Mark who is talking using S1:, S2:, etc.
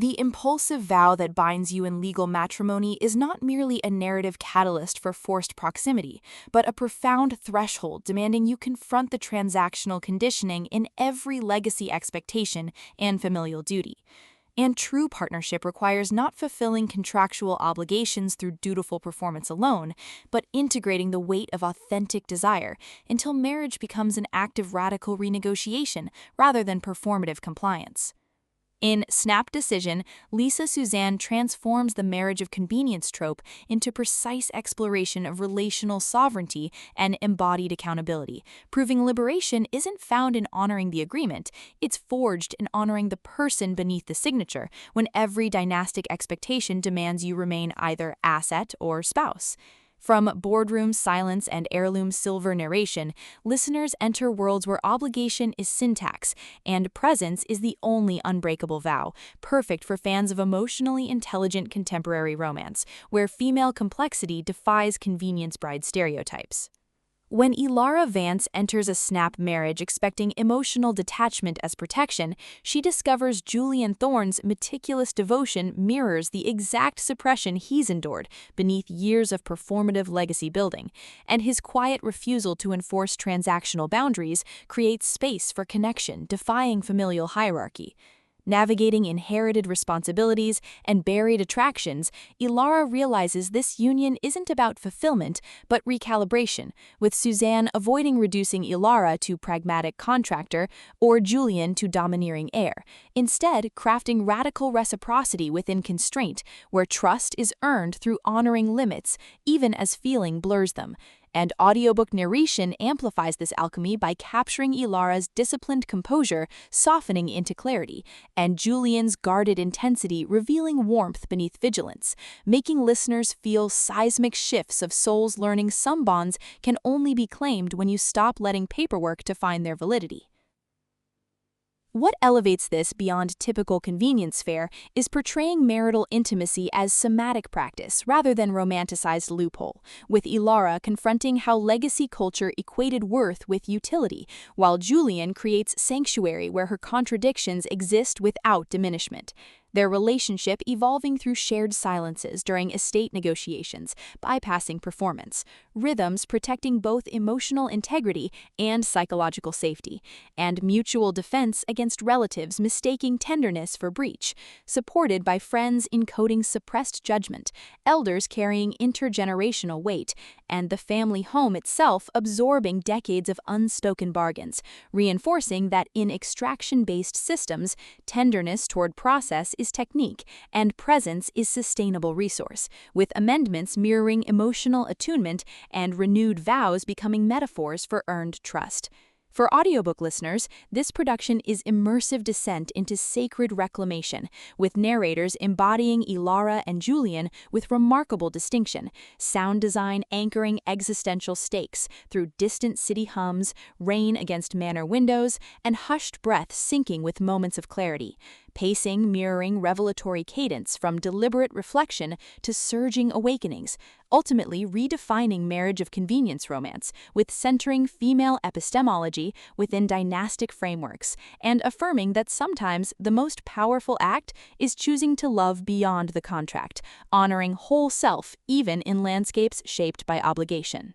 S1: The impulsive vow that binds you in legal matrimony is not merely a narrative catalyst for forced proximity, but a profound threshold demanding you confront the transactional conditioning in every legacy expectation and familial duty. And true partnership requires not fulfilling contractual obligations through dutiful performance alone, but integrating the weight of authentic desire until marriage becomes an act of radical renegotiation rather than performative compliance. In Snap Decision, Lisa Suzanne transforms the marriage of convenience trope into precise exploration of relational sovereignty and embodied accountability, proving liberation isn't found in honoring the agreement, it's forged in honoring the person beneath the signature when every dynastic expectation demands you remain either asset or spouse. From boardroom silence and heirloom silver narration, listeners enter worlds where obligation is syntax and presence is the only unbreakable vow, perfect for fans of emotionally intelligent contemporary romance, where female complexity defies convenience bride stereotypes. When Ilara Vance enters a Snap marriage expecting emotional detachment as protection, she discovers Julian Thorne's meticulous devotion mirrors the exact suppression he's endured beneath years of performative legacy building, and his quiet refusal to enforce transactional boundaries creates space for connection, defying familial hierarchy. Navigating inherited responsibilities and buried attractions, Ilara realizes this union isn't about fulfillment, but recalibration, with Suzanne avoiding reducing Ilara to pragmatic contractor or Julian to domineering heir, instead crafting radical reciprocity within constraint, where trust is earned through honoring limits, even as feeling blurs them. And audiobook narration amplifies this alchemy by capturing Ilara's disciplined composure, softening into clarity, and Julian's guarded intensity revealing warmth beneath vigilance, making listeners feel seismic shifts of souls learning some bonds can only be claimed when you stop letting paperwork define their validity. What elevates this beyond typical convenience fare is portraying marital intimacy as somatic practice rather than romanticized loophole, with Ilara confronting how legacy culture equated worth with utility, while Julian creates sanctuary where her contradictions exist without diminishment. Their relationship evolving through shared silences during estate negotiations, bypassing performance, rhythms protecting both emotional integrity and psychological safety, and mutual defense against relatives mistaking tenderness for breach, supported by friends encoding suppressed judgment, elders carrying intergenerational weight, and the family home itself absorbing decades of unspoken bargains, reinforcing that in extraction-based systems, tenderness toward process is technique, and presence is sustainable resource, with amendments mirroring emotional attunement and renewed vows becoming metaphors for earned trust. For audiobook listeners, this production is immersive descent into sacred reclamation, with narrators embodying Ilara and Julian with remarkable distinction, sound design anchoring existential stakes through distant city hums, rain against manor windows, and hushed breath syncing with moments of clarity, pacing mirroring revelatory cadence from deliberate reflection to surging awakenings, ultimately redefining marriage of convenience romance with centering female epistemology within dynastic frameworks and affirming that sometimes the most powerful act is choosing to love beyond the contract, honoring whole self even in landscapes shaped by obligation.